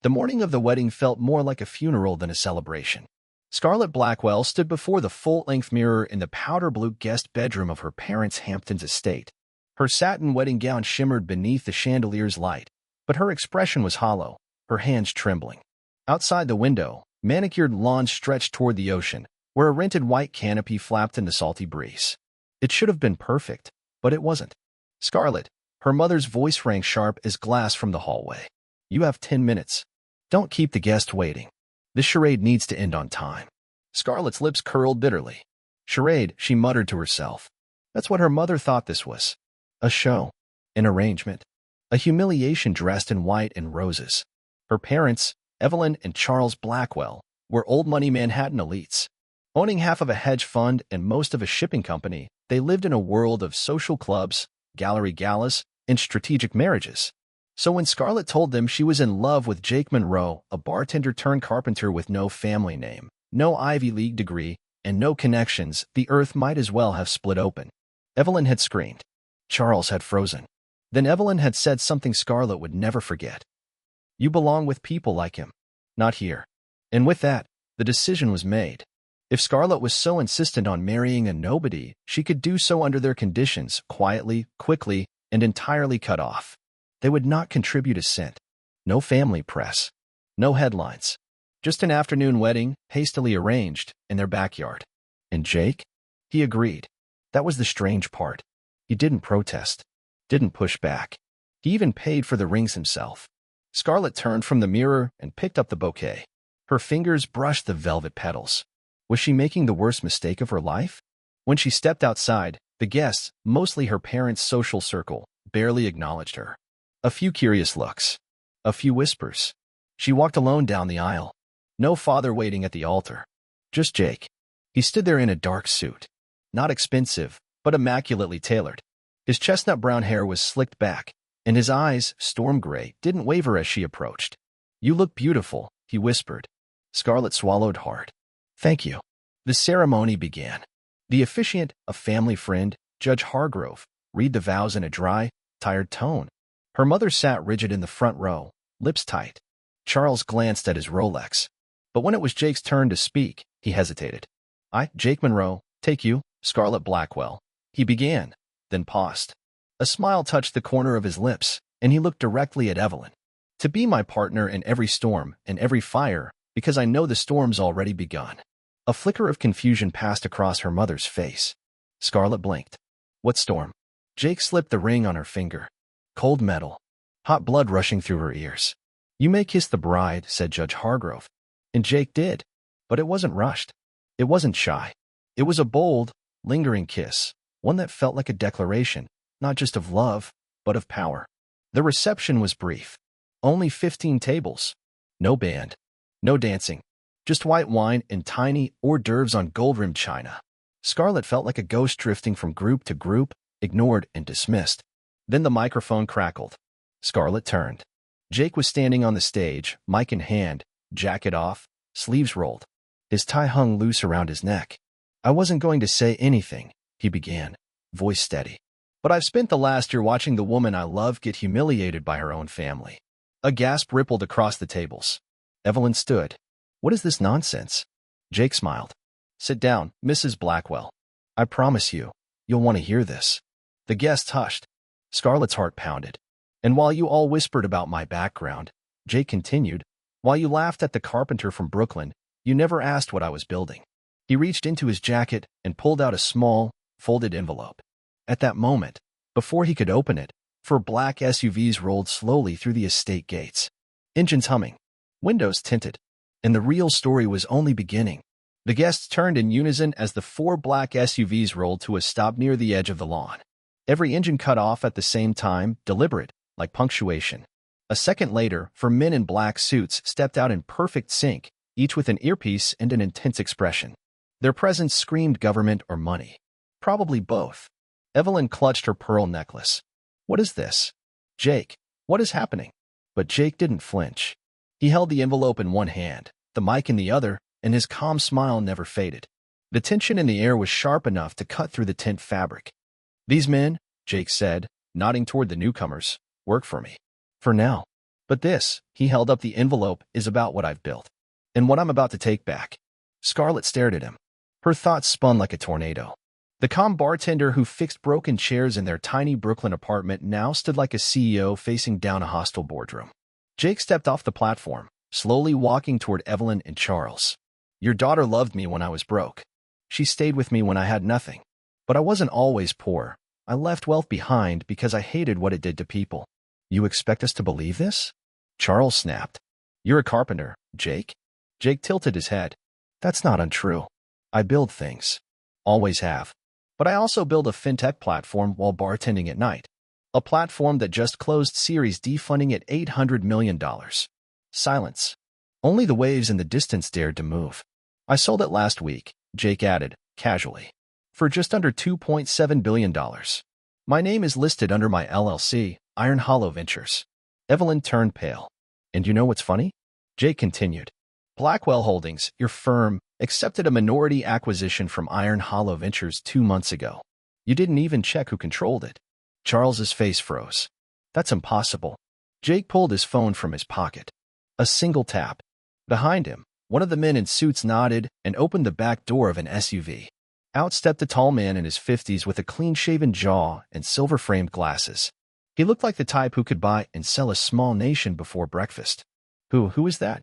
The morning of the wedding felt more like a funeral than a celebration. Scarlett Blackwell stood before the full-length mirror in the powder-blue guest bedroom of her parents' Hamptons estate. Her satin wedding gown shimmered beneath the chandelier's light, but her expression was hollow, her hands trembling. Outside the window, manicured lawns stretched toward the ocean, where a rented white canopy flapped in the salty breeze. It should have been perfect, but it wasn't. Scarlett, her mother's voice rang sharp as glass from the hallway. You have 10 minutes. Don't keep the guest waiting. This charade needs to end on time. Scarlett's lips curled bitterly. Charade, she muttered to herself. That's what her mother thought this was. A show. An arrangement. A humiliation dressed in white and roses. Her parents, Evelyn and Charles Blackwell, were old-money Manhattan elites. Owning half of a hedge fund and most of a shipping company, they lived in a world of social clubs, gallery galas, and strategic marriages. So when Scarlett told them she was in love with Jake Monroe, a bartender-turned-carpenter with no family name, no Ivy League degree, and no connections, the earth might as well have split open. Evelyn had screamed. Charles had frozen. Then Evelyn had said something Scarlett would never forget. You belong with people like him. Not here. And with that, the decision was made. If Scarlett was so insistent on marrying a nobody, she could do so under their conditions, quietly, quickly, and entirely cut off. They would not contribute a cent. No family press. No headlines. Just an afternoon wedding, hastily arranged, in their backyard. And Jake? He agreed. That was the strange part. He didn't protest. Didn't push back. He even paid for the rings himself. Scarlett turned from the mirror and picked up the bouquet. Her fingers brushed the velvet petals. Was she making the worst mistake of her life? When she stepped outside, the guests, mostly her parents' social circle, barely acknowledged her. A few curious looks. A few whispers. She walked alone down the aisle. No father waiting at the altar. Just Jake. He stood there in a dark suit. Not expensive, but immaculately tailored. His chestnut brown hair was slicked back, and his eyes, storm gray, didn't waver as she approached. You look beautiful, he whispered. Scarlett swallowed hard. Thank you. The ceremony began. The officiant, a family friend, Judge Hargrove, read the vows in a dry, tired tone. Her mother sat rigid in the front row, lips tight. Charles glanced at his Rolex. But when it was Jake's turn to speak, he hesitated. I, Jake Monroe, take you, Scarlett Blackwell. He began, then paused. A smile touched the corner of his lips, and he looked directly at Evelyn. To be my partner in every storm and every fire, because I know the storm's already begun. A flicker of confusion passed across her mother's face. Scarlett blinked. What storm? Jake slipped the ring on her finger. Cold metal. Hot blood rushing through her ears. You may kiss the bride, said Judge Hargrove. And Jake did. But it wasn't rushed. It wasn't shy. It was a bold, lingering kiss, one that felt like a declaration, not just of love, but of power. The reception was brief. Only 15 tables. No band. No dancing. Just white wine and tiny hors d'oeuvres on gold-rimmed china. Scarlett felt like a ghost drifting from group to group, ignored and dismissed. Then the microphone crackled. Scarlett turned. Jake was standing on the stage, mic in hand, jacket off, sleeves rolled. His tie hung loose around his neck. I wasn't going to say anything, he began, voice steady. But I've spent the last year watching the woman I love get humiliated by her own family. A gasp rippled across the tables. Evelyn stood. What is this nonsense? Jake smiled. Sit down, Mrs. Blackwell. I promise you, you'll want to hear this. The guests hushed. Scarlett's heart pounded. And while you all whispered about my background, Jake continued, while you laughed at the carpenter from Brooklyn, you never asked what I was building. He reached into his jacket and pulled out a small, folded envelope. At that moment, before he could open it, 4 black SUVs rolled slowly through the estate gates. Engines humming. Windows tinted. And the real story was only beginning. The guests turned in unison as the 4 black SUVs rolled to a stop near the edge of the lawn. Every engine cut off at the same time, deliberate, like punctuation. A second later, 4 men in black suits stepped out in perfect sync, each with an earpiece and an intense expression. Their presence screamed government or money. Probably both. Evelyn clutched her pearl necklace. What is this? Jake, what is happening? But Jake didn't flinch. He held the envelope in one hand, the mic in the other, and his calm smile never faded. The tension in the air was sharp enough to cut through the tent fabric. These men, Jake said, nodding toward the newcomers, work for me. For now. But this, he held up the envelope, is about what I've built. And what I'm about to take back. Scarlett stared at him. Her thoughts spun like a tornado. The calm bartender who fixed broken chairs in their tiny Brooklyn apartment now stood like a CEO facing down a hostile boardroom. Jake stepped off the platform, slowly walking toward Evelyn and Charles. Your daughter loved me when I was broke. She stayed with me when I had nothing. But I wasn't always poor. I left wealth behind because I hated what it did to people. You expect us to believe this? Charles snapped. You're a carpenter, Jake. Jake tilted his head. That's not untrue. I build things. Always have. But I also build a fintech platform while bartending at night. A platform that just closed Series D funding at $800 million. Silence. Only the waves in the distance dared to move. I sold it last week, Jake added, casually. For just under $2.7 billion. My name is listed under my LLC, Iron Hollow Ventures. Evelyn turned pale. And you know what's funny? Jake continued. Blackwell Holdings, your firm, accepted a minority acquisition from Iron Hollow Ventures 2 months ago. You didn't even check who controlled it. Charles's face froze. That's impossible. Jake pulled his phone from his pocket. A single tap. Behind him, one of the men in suits nodded and opened the back door of an SUV. Out stepped a tall man in his 50s with a clean-shaven jaw and silver-framed glasses. He looked like the type who could buy and sell a small nation before breakfast. Who is that?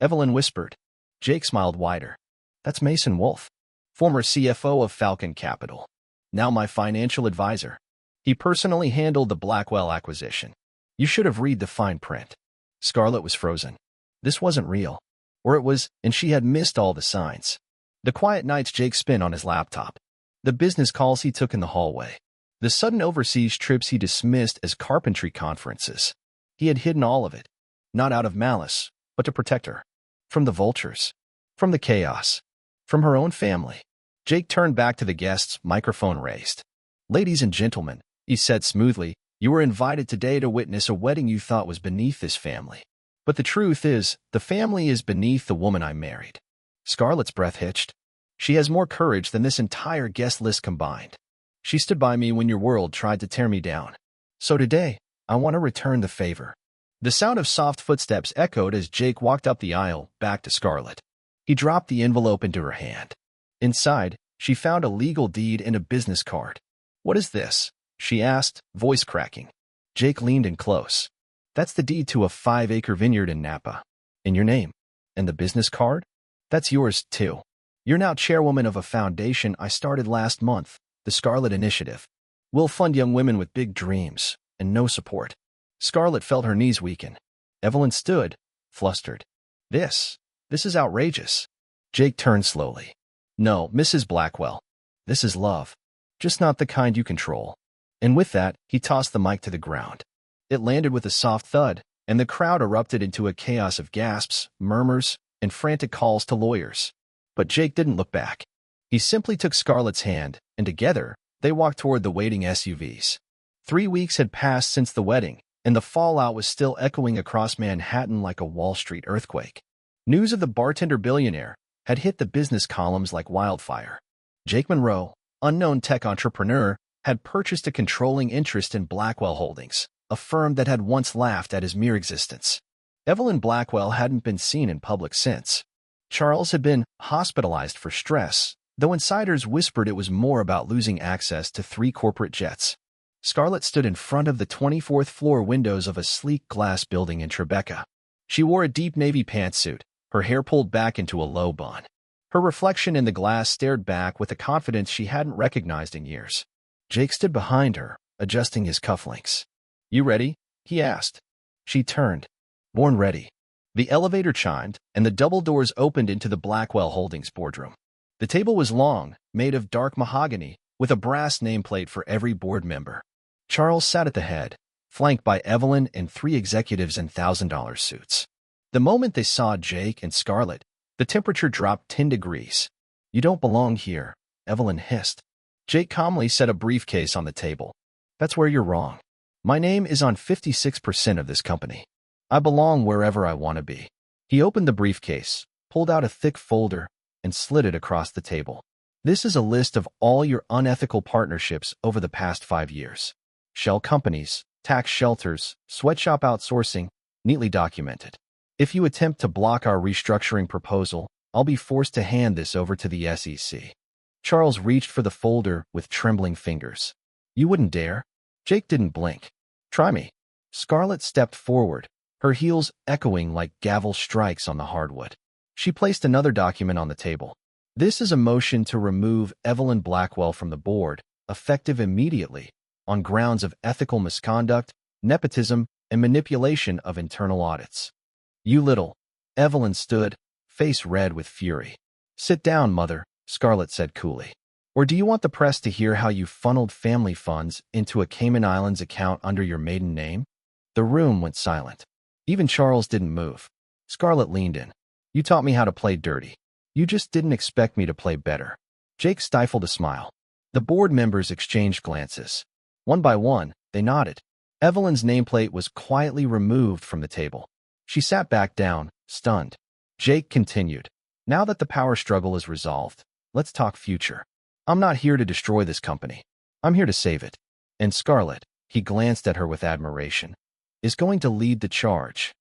Evelyn whispered. Jake smiled wider. That's Mason Wolf, former CFO of Falcon Capital. Now my financial advisor. He personally handled the Blackwell acquisition. You should have read the fine print. Scarlett was frozen. This wasn't real. Or it was, and she had missed all the signs. The quiet nights Jake spent on his laptop. The business calls he took in the hallway. The sudden overseas trips he dismissed as carpentry conferences. He had hidden all of it. Not out of malice, but to protect her. From the vultures. From the chaos. From her own family. Jake turned back to the guests, microphone raised. Ladies and gentlemen, he said smoothly, you were invited today to witness a wedding you thought was beneath this family. But the truth is, the family is beneath the woman I married. Scarlett's breath hitched. She has more courage than this entire guest list combined. She stood by me when your world tried to tear me down. So today, I want to return the favor. The sound of soft footsteps echoed as Jake walked up the aisle, back to Scarlett. He dropped the envelope into her hand. Inside, she found a legal deed and a business card. What is this? She asked, voice cracking. Jake leaned in close. That's the deed to a 5-acre vineyard in Napa. In your name. And the business card? That's yours, too. You're now chairwoman of a foundation I started last month, the Scarlett Initiative. We'll fund young women with big dreams and no support. Scarlett felt her knees weaken. Evelyn stood, flustered. This is outrageous. Jake turned slowly. No, Mrs. Blackwell. This is love. Just not the kind you control. And with that, he tossed the mic to the ground. It landed with a soft thud, and the crowd erupted into a chaos of gasps, murmurs, and frantic calls to lawyers. But Jake didn't look back. He simply took Scarlett's hand, and together, they walked toward the waiting SUVs. 3 weeks had passed since the wedding, and the fallout was still echoing across Manhattan like a Wall Street earthquake. News of the bartender billionaire had hit the business columns like wildfire. Jake Monroe, unknown tech entrepreneur, had purchased a controlling interest in Blackwell Holdings, a firm that had once laughed at his mere existence. Evelyn Blackwell hadn't been seen in public since. Charles had been hospitalized for stress, though insiders whispered it was more about losing access to 3 corporate jets. Scarlett stood in front of the 24th floor windows of a sleek glass building in Tribeca. She wore a deep navy pantsuit, her hair pulled back into a low bun. Her reflection in the glass stared back with a confidence she hadn't recognized in years. Jake stood behind her, adjusting his cufflinks. You ready? He asked. She turned. Born ready. The elevator chimed, and the double doors opened into the Blackwell Holdings boardroom. The table was long, made of dark mahogany, with a brass nameplate for every board member. Charles sat at the head, flanked by Evelyn and 3 executives in $1,000 suits. The moment they saw Jake and Scarlett, the temperature dropped 10 degrees. You don't belong here, Evelyn hissed. Jake calmly set a briefcase on the table. That's where you're wrong. My name is on 56% of this company. I belong wherever I want to be. He opened the briefcase, pulled out a thick folder, and slid it across the table. This is a list of all your unethical partnerships over the past 5 years. Shell companies, tax shelters, sweatshop outsourcing, neatly documented. If you attempt to block our restructuring proposal, I'll be forced to hand this over to the SEC. Charles reached for the folder with trembling fingers. You wouldn't dare? Jake didn't blink. Try me. Scarlett stepped forward, her heels echoing like gavel strikes on the hardwood. She placed another document on the table. This is a motion to remove Evelyn Blackwell from the board, effective immediately, on grounds of ethical misconduct, nepotism, and manipulation of internal audits. You little. Evelyn stood, face red with fury. Sit down, mother, Scarlett said coolly. Or do you want the press to hear how you funneled family funds into a Cayman Islands account under your maiden name? The room went silent. Even Charles didn't move. Scarlett leaned in. You taught me how to play dirty. You just didn't expect me to play better. Jake stifled a smile. The board members exchanged glances. One by one, they nodded. Evelyn's nameplate was quietly removed from the table. She sat back down, stunned. Jake continued. Now that the power struggle is resolved, let's talk future. I'm not here to destroy this company. I'm here to save it. And Scarlett, he glanced at her with admiration, is going to lead the charge.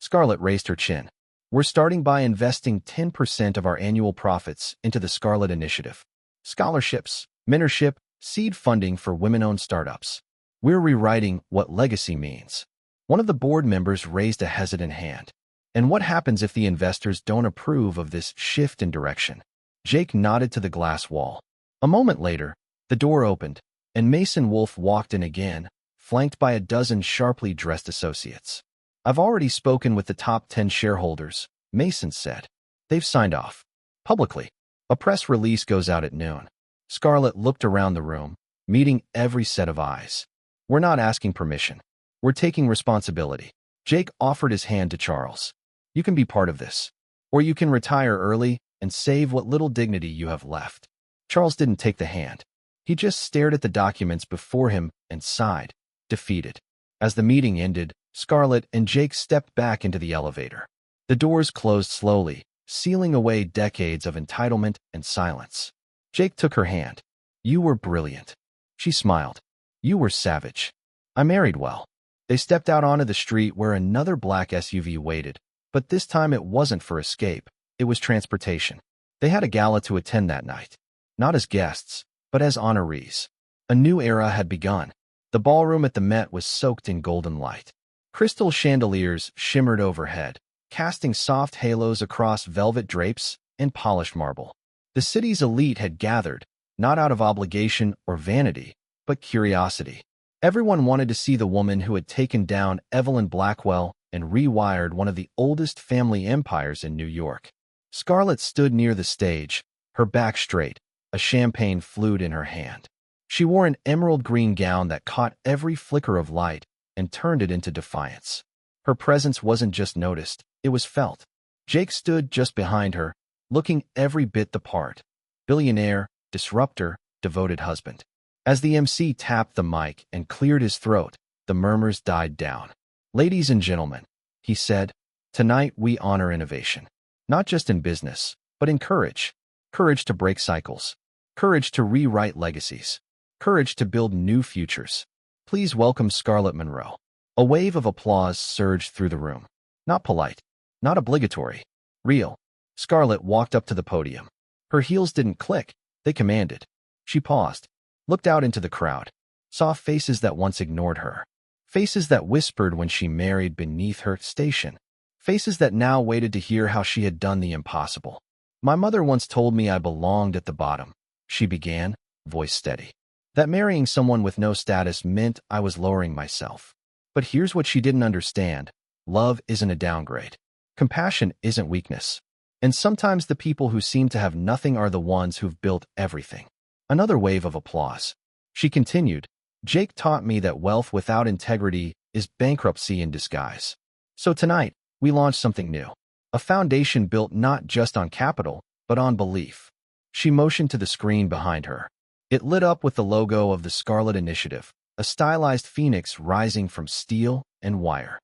Scarlett raised her chin. We're starting by investing 10% of our annual profits into the Scarlett Initiative. Scholarships, mentorship, seed funding for women-owned startups. We're rewriting what legacy means. One of the board members raised a hesitant hand. And what happens if the investors don't approve of this shift in direction? Jake nodded to the glass wall. A moment later, the door opened, and Mason Wolfe walked in again, flanked by a dozen sharply dressed associates. I've already spoken with the top 10 shareholders, Mason said. They've signed off. Publicly. A press release goes out at noon. Scarlett looked around the room, meeting every set of eyes. We're not asking permission. We're taking responsibility. Jake offered his hand to Charles. You can be part of this. Or you can retire early and save what little dignity you have left. Charles didn't take the hand. He just stared at the documents before him and sighed, defeated. As the meeting ended, Scarlett and Jake stepped back into the elevator. The doors closed slowly, sealing away decades of entitlement and silence. Jake took her hand. You were brilliant. She smiled. You were savage. I married well. They stepped out onto the street where another black SUV waited, but this time it wasn't for escape, it was transportation. They had a gala to attend that night. Not as guests, but as honorees. A new era had begun. The ballroom at the Met was soaked in golden light. Crystal chandeliers shimmered overhead, casting soft halos across velvet drapes and polished marble. The city's elite had gathered, not out of obligation or vanity, but curiosity. Everyone wanted to see the woman who had taken down Evelyn Blackwell and rewired one of the oldest family empires in New York. Scarlett stood near the stage, her back straight, a champagne flute in her hand. She wore an emerald green gown that caught every flicker of light and turned it into defiance. Her presence wasn't just noticed, it was felt. Jake stood just behind her, looking every bit the part. Billionaire, disruptor, devoted husband. As the MC tapped the mic and cleared his throat, the murmurs died down. Ladies and gentlemen, he said, tonight we honor innovation. Not just in business, but in courage. Courage to break cycles. Courage to rewrite legacies. Courage to build new futures. Please welcome Scarlett Monroe. A wave of applause surged through the room. Not polite. Not obligatory. Real. Scarlett walked up to the podium. Her heels didn't click. They commanded. She paused, looked out into the crowd, saw faces that once ignored her. Faces that whispered when she married beneath her station. Faces that now waited to hear how she had done the impossible. My mother once told me I belonged at the bottom, she began, voice steady. That marrying someone with no status meant I was lowering myself. But here's what she didn't understand. Love isn't a downgrade. Compassion isn't weakness. And sometimes the people who seem to have nothing are the ones who've built everything. Another wave of applause. She continued, Jake taught me that wealth without integrity is bankruptcy in disguise. So tonight, we launched something new. A foundation built not just on capital, but on belief. She motioned to the screen behind her. It lit up with the logo of the Scarlett Initiative, a stylized phoenix rising from steel and wire.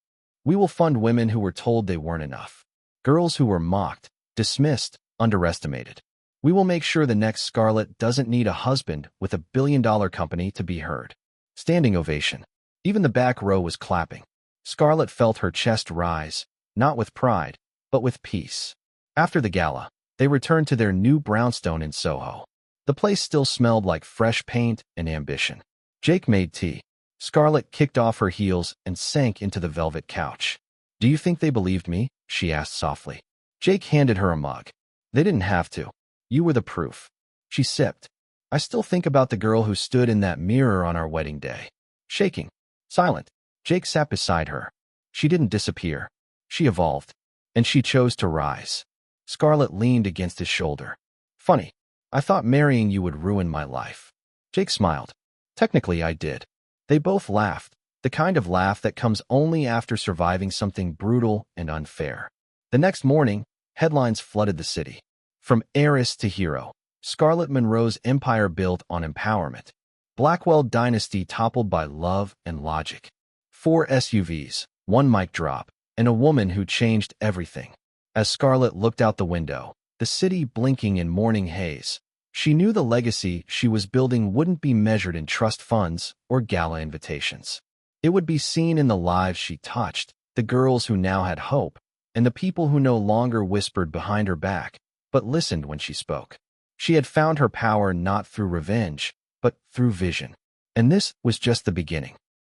We will fund women who were told they weren't enough. Girls who were mocked, dismissed, underestimated. We will make sure the next Scarlett doesn't need a husband with a billion-dollar company to be heard. Standing ovation. Even the back row was clapping. Scarlett felt her chest rise, not with pride, but with peace. After the gala, they returned to their new brownstone in Soho. The place still smelled like fresh paint and ambition. Jake made tea. Scarlett kicked off her heels and sank into the velvet couch. "Do you think they believed me?" she asked softly. Jake handed her a mug. "They didn't have to. You were the proof." She sipped. "I still think about the girl who stood in that mirror on our wedding day." Shaking, silent, Jake sat beside her. She didn't disappear. She evolved, and she chose to rise. Scarlett leaned against his shoulder. "Funny, I thought marrying you would ruin my life." Jake smiled. "Technically, I did." They both laughed, the kind of laugh that comes only after surviving something brutal and unfair. The next morning, headlines flooded the city. From heiress to hero, Scarlett Monroe's empire built on empowerment. Blackwell dynasty toppled by love and logic. 4 SUVs, 1 mic drop, and a woman who changed everything. As Scarlett looked out the window, the city blinking in morning haze, she knew the legacy she was building wouldn't be measured in trust funds or gala invitations. It would be seen in the lives she touched, the girls who now had hope, and the people who no longer whispered behind her back, but listened when she spoke. She had found her power not through revenge, but through vision. And this was just the beginning.